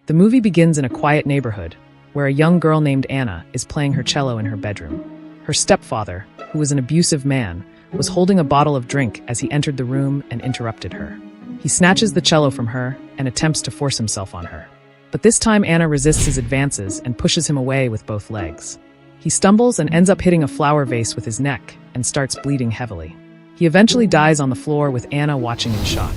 The movie begins in a quiet neighborhood, where a young girl named Anna is playing her cello in her bedroom. Her stepfather, who was an abusive man, was holding a bottle of drink as he entered the room and interrupted her. He snatches the cello from her and attempts to force himself on her. But this time Anna resists his advances and pushes him away with both legs. He stumbles and ends up hitting a flower vase with his neck and starts bleeding heavily. He eventually dies on the floor with Anna watching in shock.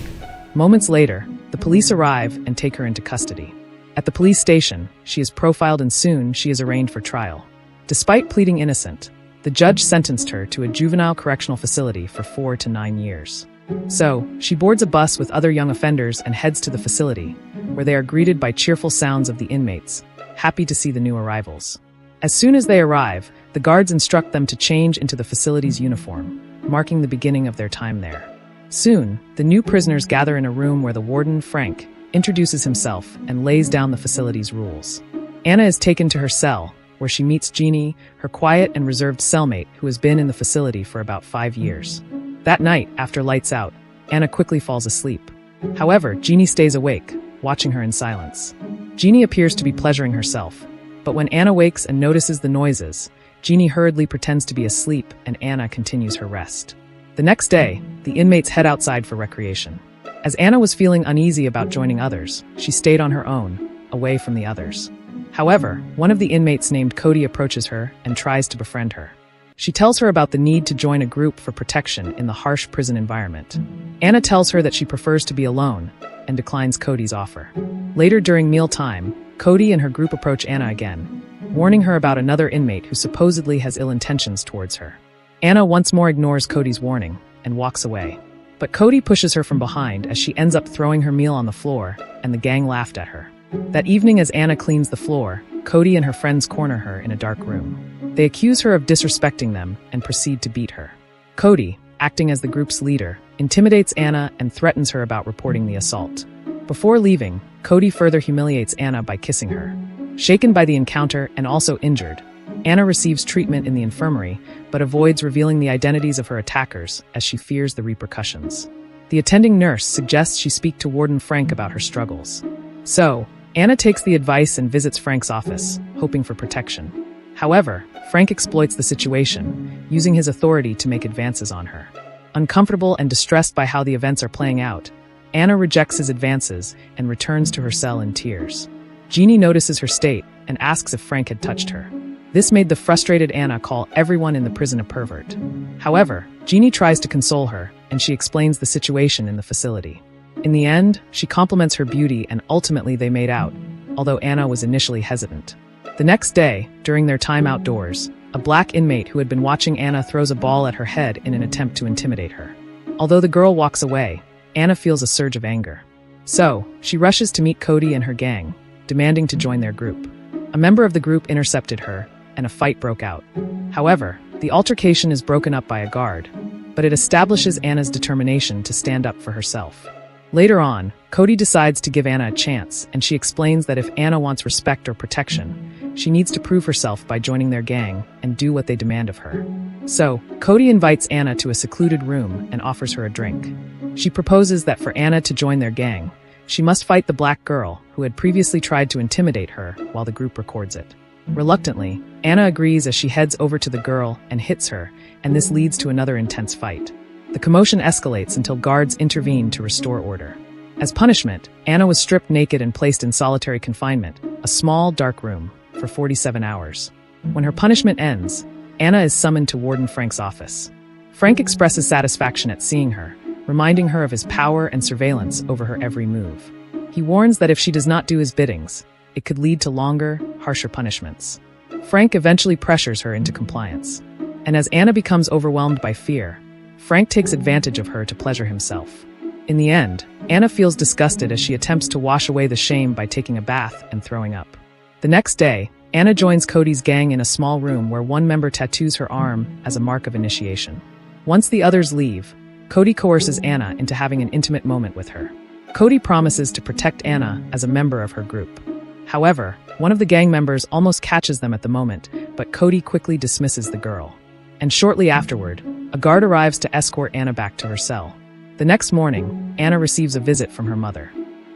Moments later, the police arrive and take her into custody. At the police station, she is profiled and soon she is arraigned for trial. Despite pleading innocent, the judge sentenced her to a juvenile correctional facility for 4 to 9 years. So, she boards a bus with other young offenders and heads to the facility, where they are greeted by cheerful sounds of the inmates, happy to see the new arrivals. As soon as they arrive, the guards instruct them to change into the facility's uniform, marking the beginning of their time there. Soon, the new prisoners gather in a room where the warden, Frank, introduces himself and lays down the facility's rules. Anna is taken to her cell, where she meets Jeannie, her quiet and reserved cellmate who has been in the facility for about 5 years. That night, after lights out, Anna quickly falls asleep. However, Jeannie stays awake, watching her in silence. Jeannie appears to be pleasuring herself, but when Anna wakes and notices the noises, Jeannie hurriedly pretends to be asleep and Anna continues her rest. The next day, the inmates head outside for recreation. As Anna was feeling uneasy about joining others, she stayed on her own, away from the others. However, one of the inmates named Cody approaches her and tries to befriend her. She tells her about the need to join a group for protection in the harsh prison environment. Anna tells her that she prefers to be alone and declines Cody's offer. Later during mealtime, Cody and her group approach Anna again, warning her about another inmate who supposedly has ill intentions towards her. Anna once more ignores Cody's warning and walks away. But Cody pushes her from behind as she ends up throwing her meal on the floor, and the gang laughed at her. That evening as Anna cleans the floor, Cody and her friends corner her in a dark room. They accuse her of disrespecting them and proceed to beat her. Cody, acting as the group's leader, intimidates Anna and threatens her about reporting the assault. Before leaving, Cody further humiliates Anna by kissing her. Shaken by the encounter and also injured, Anna receives treatment in the infirmary, but avoids revealing the identities of her attackers as she fears the repercussions. The attending nurse suggests she speak to Warden Frank about her struggles. So, Anna takes the advice and visits Frank's office, hoping for protection. However, Frank exploits the situation, using his authority to make advances on her. Uncomfortable and distressed by how the events are playing out, Anna rejects his advances and returns to her cell in tears. Jeannie notices her state and asks if Frank had touched her. This made the frustrated Anna call everyone in the prison a pervert. However, Jeannie tries to console her, and she explains the situation in the facility. In the end, she compliments her beauty and ultimately they made out, although Anna was initially hesitant. The next day, during their time outdoors, a black inmate who had been watching Anna throws a ball at her head in an attempt to intimidate her. Although the girl walks away, Anna feels a surge of anger. So, she rushes to meet Cody and her gang, demanding to join their group. A member of the group intercepted her, and a fight broke out. However, the altercation is broken up by a guard, but it establishes Anna's determination to stand up for herself. Later on, Cody decides to give Anna a chance, and she explains that if Anna wants respect or protection, she needs to prove herself by joining their gang and do what they demand of her. So, Cody invites Anna to a secluded room and offers her a drink. She proposes that for Anna to join their gang, she must fight the black girl who had previously tried to intimidate her while the group records it. Reluctantly, Anna agrees as she heads over to the girl and hits her, and this leads to another intense fight. The commotion escalates until guards intervene to restore order. As punishment, Anna was stripped naked and placed in solitary confinement, a small, dark room, for 47 hours. When her punishment ends, Anna is summoned to Warden Frank's office. Frank expresses satisfaction at seeing her, reminding her of his power and surveillance over her every move. He warns that if she does not do his biddings, it could lead to longer, harsher punishments. Frank eventually pressures her into compliance. And as Anna becomes overwhelmed by fear, Frank takes advantage of her to pleasure himself. In the end, Anna feels disgusted as she attempts to wash away the shame by taking a bath and throwing up. The next day, Anna joins Cody's gang in a small room where one member tattoos her arm as a mark of initiation. Once the others leave, Cody coerces Anna into having an intimate moment with her. Cody promises to protect Anna as a member of her group. However, one of the gang members almost catches them at the moment, but Cody quickly dismisses the girl. And shortly afterward, a guard arrives to escort Anna back to her cell. The next morning, Anna receives a visit from her mother.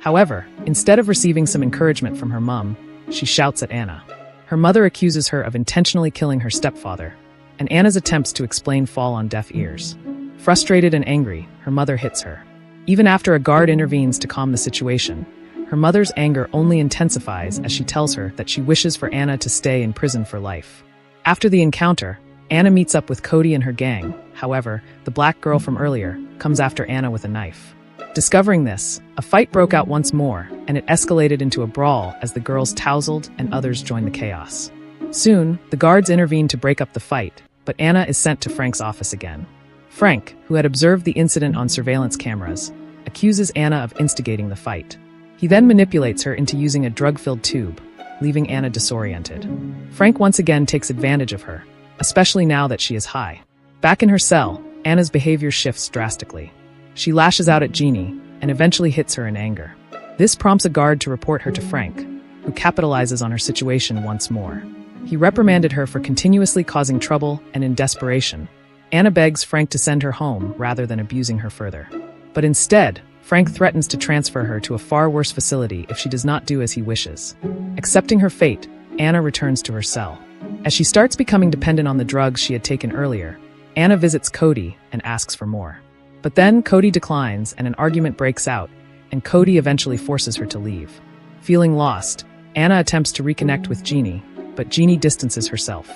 However, instead of receiving some encouragement from her mom, she shouts at Anna. Her mother accuses her of intentionally killing her stepfather, and Anna's attempts to explain fall on deaf ears. Frustrated and angry, her mother hits her. Even after a guard intervenes to calm the situation, her mother's anger only intensifies as she tells her that she wishes for Anna to stay in prison for life. After the encounter, Anna meets up with Cody and her gang. However, the black girl from earlier comes after Anna with a knife. Discovering this, a fight broke out once more, and it escalated into a brawl as the girls tousled and others joined the chaos. Soon, the guards intervene to break up the fight, but Anna is sent to Frank's office again. Frank, who had observed the incident on surveillance cameras, accuses Anna of instigating the fight. He then manipulates her into using a drug-filled tube, leaving Anna disoriented. Frank once again takes advantage of her, especially now that she is high. Back in her cell, Anna's behavior shifts drastically. She lashes out at Jeannie and eventually hits her in anger. This prompts a guard to report her to Frank, who capitalizes on her situation once more. He reprimanded her for continuously causing trouble, and in desperation, Anna begs Frank to send her home rather than abusing her further. But instead, Frank threatens to transfer her to a far worse facility if she does not do as he wishes. Accepting her fate, Anna returns to her cell. As she starts becoming dependent on the drugs she had taken earlier, Anna visits Cody and asks for more. But then Cody declines and an argument breaks out, and Cody eventually forces her to leave. Feeling lost, Anna attempts to reconnect with Jeannie, but Jeannie distances herself.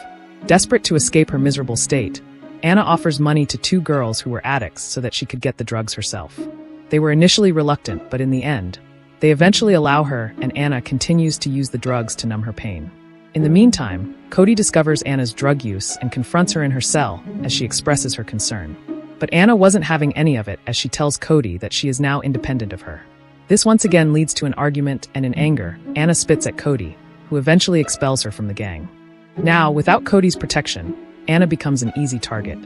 Desperate to escape her miserable state, Anna offers money to two girls who were addicts so that she could get the drugs herself. They were initially reluctant, but in the end, they eventually allow her, and Anna continues to use the drugs to numb her pain. In the meantime, Cody discovers Anna's drug use and confronts her in her cell as she expresses her concern. But Anna wasn't having any of it as she tells Cody that she is now independent of her. This once again leads to an argument, and in anger, Anna spits at Cody, who eventually expels her from the gang. Now, without Cody's protection, Anna becomes an easy target.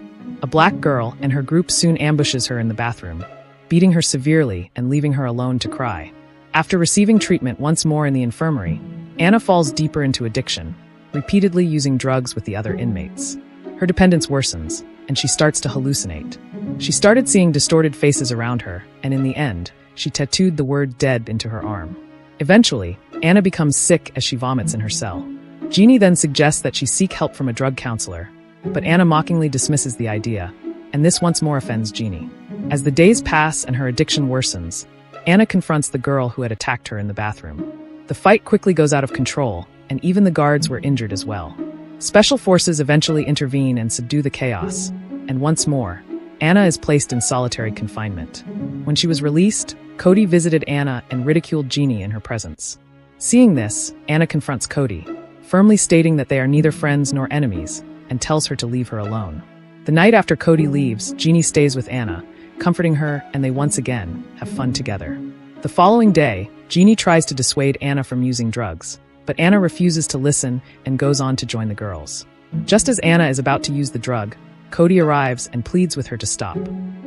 A black girl and her group soon ambushes her in the bathroom, beating her severely and leaving her alone to cry. After receiving treatment once more in the infirmary, Anna falls deeper into addiction, repeatedly using drugs with the other inmates. Her dependence worsens, and she starts to hallucinate. She started seeing distorted faces around her, and in the end, she tattooed the word dead into her arm. Eventually, Anna becomes sick as she vomits in her cell. Jeannie then suggests that she seek help from a drug counselor, but Anna mockingly dismisses the idea, and this once more offends Jeannie. As the days pass and her addiction worsens, Anna confronts the girl who had attacked her in the bathroom. The fight quickly goes out of control, and even the guards were injured as well. Special forces eventually intervene and subdue the chaos, and once more, Anna is placed in solitary confinement. When she was released, Cody visited Anna and ridiculed Jeannie in her presence. Seeing this, Anna confronts Cody, firmly stating that they are neither friends nor enemies, and tells her to leave her alone. The night after Cody leaves, Jeannie stays with Anna, comforting her, and they once again have fun together. The following day, Jeannie tries to dissuade Anna from using drugs, but Anna refuses to listen and goes on to join the girls. Just as Anna is about to use the drug, Cody arrives and pleads with her to stop.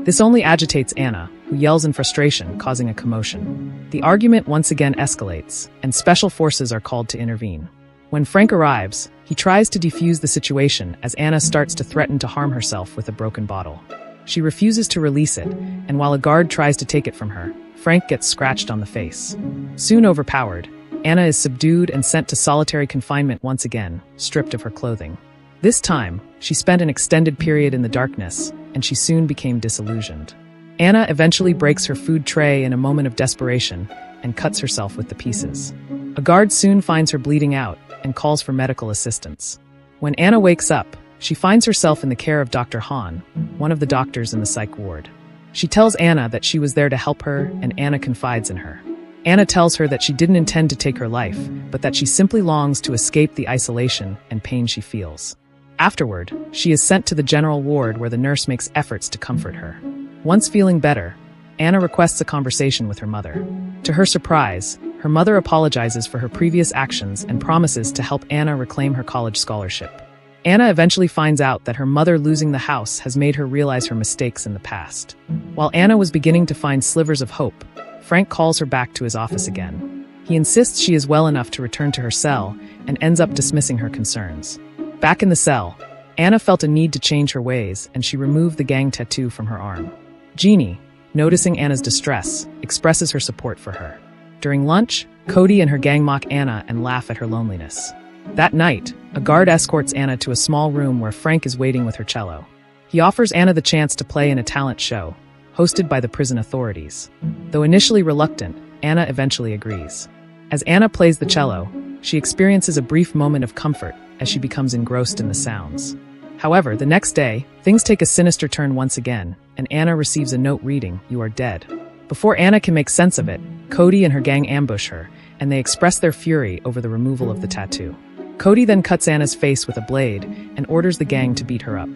This only agitates Anna, who yells in frustration, causing a commotion. The argument once again escalates, and special forces are called to intervene. When Frank arrives, he tries to defuse the situation as Anna starts to threaten to harm herself with a broken bottle. She refuses to release it, and while a guard tries to take it from her, Frank gets scratched on the face. Soon overpowered, Anna is subdued and sent to solitary confinement once again, stripped of her clothing. This time, she spent an extended period in the darkness, and she soon became disillusioned. Anna eventually breaks her food tray in a moment of desperation and cuts herself with the pieces. A guard soon finds her bleeding out and calls for medical assistance. When Anna wakes up, she finds herself in the care of Dr. Han, one of the doctors in the psych ward. She tells Anna that she was there to help her, and Anna confides in her. Anna tells her that she didn't intend to take her life, but that she simply longs to escape the isolation and pain she feels. Afterward, she is sent to the general ward where the nurse makes efforts to comfort her. Once feeling better, Anna requests a conversation with her mother. To her surprise, her mother apologizes for her previous actions and promises to help Anna reclaim her college scholarship. Anna eventually finds out that her mother losing the house has made her realize her mistakes in the past. While Anna was beginning to find slivers of hope, Frank calls her back to his office again. He insists she is well enough to return to her cell and ends up dismissing her concerns. Back in the cell, Anna felt a need to change her ways, and she removed the gang tattoo from her arm. Jeannie, noticing Anna's distress, expresses her support for her. During lunch, Cody and her gang mock Anna and laugh at her loneliness. That night, a guard escorts Anna to a small room where Frank is waiting with her cello. He offers Anna the chance to play in a talent show, hosted by the prison authorities. Though initially reluctant, Anna eventually agrees. As Anna plays the cello, she experiences a brief moment of comfort as she becomes engrossed in the sounds. However, the next day, things take a sinister turn once again, and Anna receives a note reading, "You are dead." Before Anna can make sense of it, Cody and her gang ambush her, and they express their fury over the removal of the tattoo. Cody then cuts Anna's face with a blade and orders the gang to beat her up.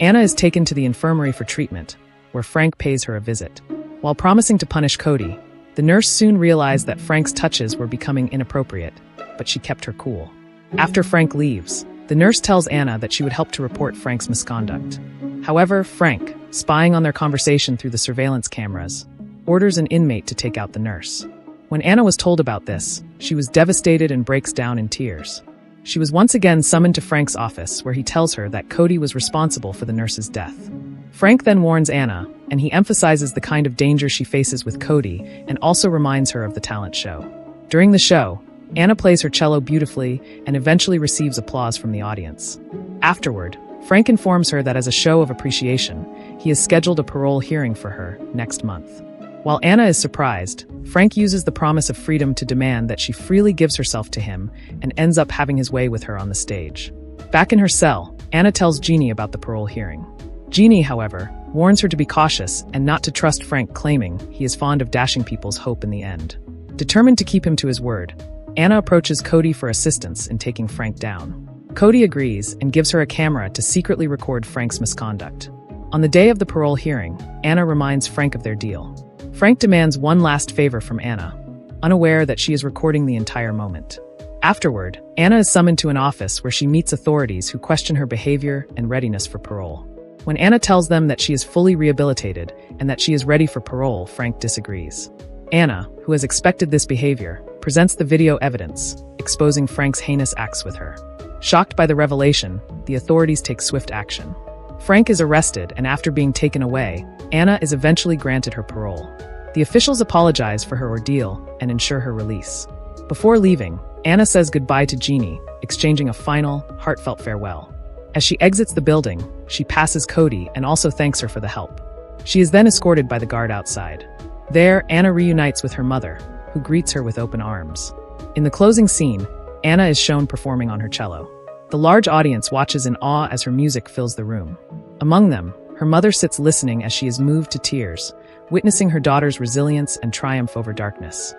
Anna is taken to the infirmary for treatment, where Frank pays her a visit. While promising to punish Cody, the nurse soon realized that Frank's touches were becoming inappropriate, but she kept her cool. After Frank leaves, the nurse tells Anna that she would help to report Frank's misconduct. However, Frank, spying on their conversation through the surveillance cameras, orders an inmate to take out the nurse. When Anna was told about this, she was devastated and breaks down in tears. She was once again summoned to Frank's office, where he tells her that Cody was responsible for the nurse's death. Frank then warns Anna, and he emphasizes the kind of danger she faces with Cody and also reminds her of the talent show. During the show, Anna plays her cello beautifully and eventually receives applause from the audience. Afterward, Frank informs her that as a show of appreciation, he has scheduled a parole hearing for her next month. While Anna is surprised, Frank uses the promise of freedom to demand that she freely gives herself to him and ends up having his way with her on the stage. Back in her cell, Anna tells Jeannie about the parole hearing. Jeannie, however, warns her to be cautious and not to trust Frank, claiming he is fond of dashing people's hope in the end. Determined to keep him to his word, Anna approaches Cody for assistance in taking Frank down. Cody agrees and gives her a camera to secretly record Frank's misconduct. On the day of the parole hearing, Anna reminds Frank of their deal. Frank demands one last favor from Anna, unaware that she is recording the entire moment. Afterward, Anna is summoned to an office where she meets authorities who question her behavior and readiness for parole. When Anna tells them that she is fully rehabilitated and that she is ready for parole, Frank disagrees. Anna, who has expected this behavior, presents the video evidence, exposing Frank's heinous acts with her. Shocked by the revelation, the authorities take swift action. Frank is arrested, and after being taken away, Anna is eventually granted her parole. The officials apologize for her ordeal and ensure her release. Before leaving, Anna says goodbye to Jeannie, exchanging a final, heartfelt farewell. As she exits the building, she passes Cody and also thanks her for the help. She is then escorted by the guard outside. There, Anna reunites with her mother, who greets her with open arms. In the closing scene, Anna is shown performing on her cello. The large audience watches in awe as her music fills the room. Among them, her mother sits listening as she is moved to tears, witnessing her daughter's resilience and triumph over darkness.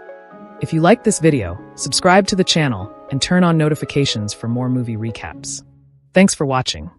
If you liked this video, subscribe to the channel and turn on notifications for more movie recaps. Thanks for watching.